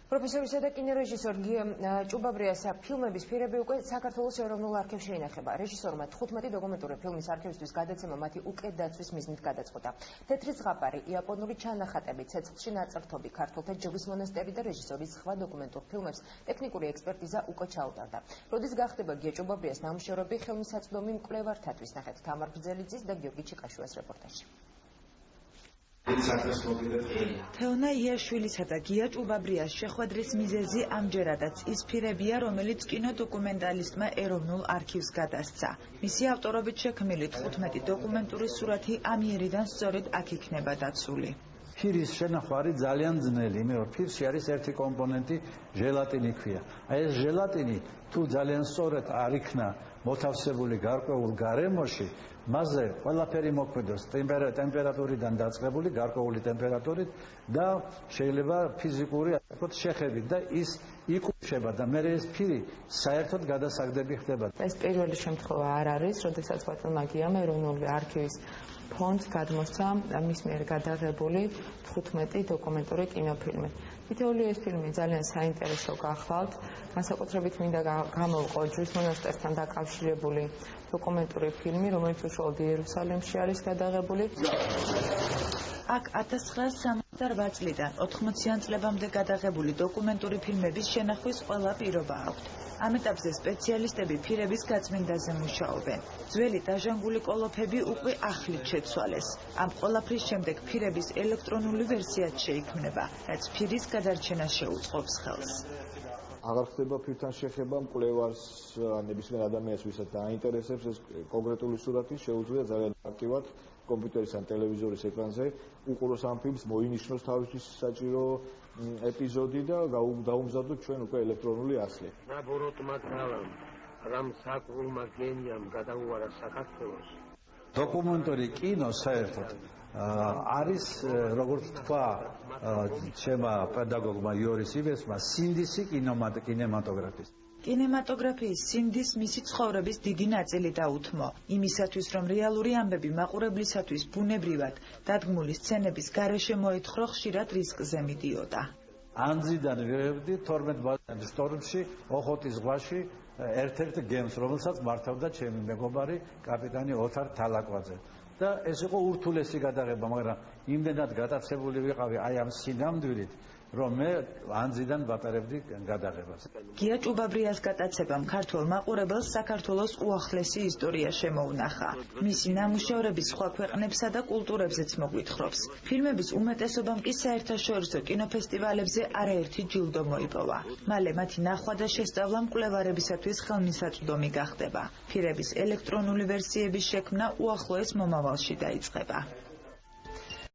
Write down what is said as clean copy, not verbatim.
პროფესორისა და კინორეჟისორ გია ჭუბაბრიას ფილმების პირები უკვე საქართველოს ეროვნულ არქივში ინახება. რეჟისორმა 15 დოკუმენტური ფილმის არქივისთვის გადაცემა მათი უკეთ-დაცვის მიზნით გადაწყვეტა. თეთრი ზღაპარი, იაპონური ჩანახატები, ცეცხლში ნაწერთობი, ქართველთა ჯგუფის მონასტერი და რეჟისორის სხვა დოკუმენტურ ფილმებს ტექნიკური ექსპერტიზა უკვე ჩაუტარდა. როდის გახდება გია ჭუბაბრიას ნამუშევრები ხელმისაწვდომი მკვლევართათვის, ნახეთ თამარ ბრძელიძის და გიორგი ჩიკაშუას რეპორტაჟი. თეონა იაშვილისა და გია ჭუბაბრიას შეხვედრის მიზეზი ამჯერადაც ის ფირებია, რომელიც კინოდოკუმენტალისტმა ეროვნულ არქივს გადასცა. მისი ავტორობით შექმნილი 15 დოკუმენტური სურათი ამიერიდან სწორედ აქ იქნება დაცული. ფირის შენახვა არის ძალიან ძნელი, მეორე ფირში არის ერთი კომპონენტი ჟელატინი ქვია. აი ეს ჟელატინი თუ ძალიან სწორად არ იქნა მოთავსებული გარკვეულ გარემოში, მასზე ყველაფერი მოქმედოს ტემპერატურიდან დაწყებული გარკვეული ტემპერატურით და შეიძლება ფიზიკური შეხებით და ის იკუჩება და მე ეს ფირი საერთოდ გადასაგდები ხდება. ეს პირველი შემთხვევა არ არის, როდესაც ბატონმა გიამ ეროვნული არქივის ფონდს გადმოსცა მის მიერ გადაღებული 15 დოკუმენტური კინოფილმი. თითოეული ეს ფილმი ძალიან საინტერესო გახლავთ, განსაკუთრებით მინდა გამოვყო ჯვრის მონასტერთან დაკავშირებული დოკუმენტური ფილმი, რომელიც უშუალოდ იერუსალიმში არის გადაღებული. აქ 1968 წლიდან 80-იან წლებამდე გადაღებული დოკუმენტური ფილმების შენახვის ყველა პირობა აქვთ. ამ ეტაპზე სპეციალისტები ფირების გაწმენდაზე მუშაობენ. ძველი დაჟანგული კოლოფები უკვე ახლით შეცვალეს. ამ ყველაფრის შემდეგ ფირების ელექტრონული ვერსიაც შეიქმნება, რაც ფირის გადარჩენას შეუწყობს ხელს. აღარ ხდება ფირთან შეხება მკვლევარს, ნებისმიერ ადამიანს, ვისაც დაინტერესებს ეს კონკრეტული სურათი, შეუძლია ძალიან აქტიურად კომპიუტერის ან ტელევიზორის ეკრანზე უყუროს ამ ფილმს, მოინიშნოს თავისთვის საჭირო ეპიზოდი და დაუმზადოთ ჩვენ უკვე ელექტრონული ასლი. ნაბოროტმა ძალამ, რამ საკრულმა გენიამ გადაუარა საქართველოს. დოკუმენტური კინო საერთოდ არის, როგორც თქვა ჩემმა პედაგოგმა იორის ივესმა, სინდისი კინემატოგრაფის. კინემატოგრაფიის სინდის მისი ცხოვრების დიდი ნაწილი დაუთმო. იმისათვის, რომ რეალური ამბები მაყურებლისათვის ბუნებრივად დადგმული სცენების გარეშე მოეთხრო, ხშირად რისკზე მიდიოდა. ანძიდან ვიღებდი 12 ბაზრის შტორმში, ოხოტის ზღვაში ერთ-ერთ გემს, რომელსაც მართავდა ჩემი მეგობარი კაპიტანი ოთარ თალაკვაძე. და ეს იყო ურთულესი გადაღება, მაგრამ იმდენად გატაცებული ვიყავი აი ამ სინამდვილით, რომ მე ანძიდან ვატარებდი გადაღებას. გია ჭუბაბრიას გატაცებამ ქართველ მაყურებელს საქართველოს უახლესი ისტორია შემოუნახა. მისი ნამუშევრები სხვა ქვეყნებსა და კულტურებზეც მოგვითხრობს. ფილმების უმეტესობამ კი საერთაშორისო კინოფესტივალებზე არაერთი ჯილდო მოიპოვა. მალე მათი ნახვა და შესწავლა მკვლევარებისათვის ხელმისაწვდომი გახდება. ფირების ელექტრონული ვერსიების შექმნა უახლოეს მომავალში დაიწყება.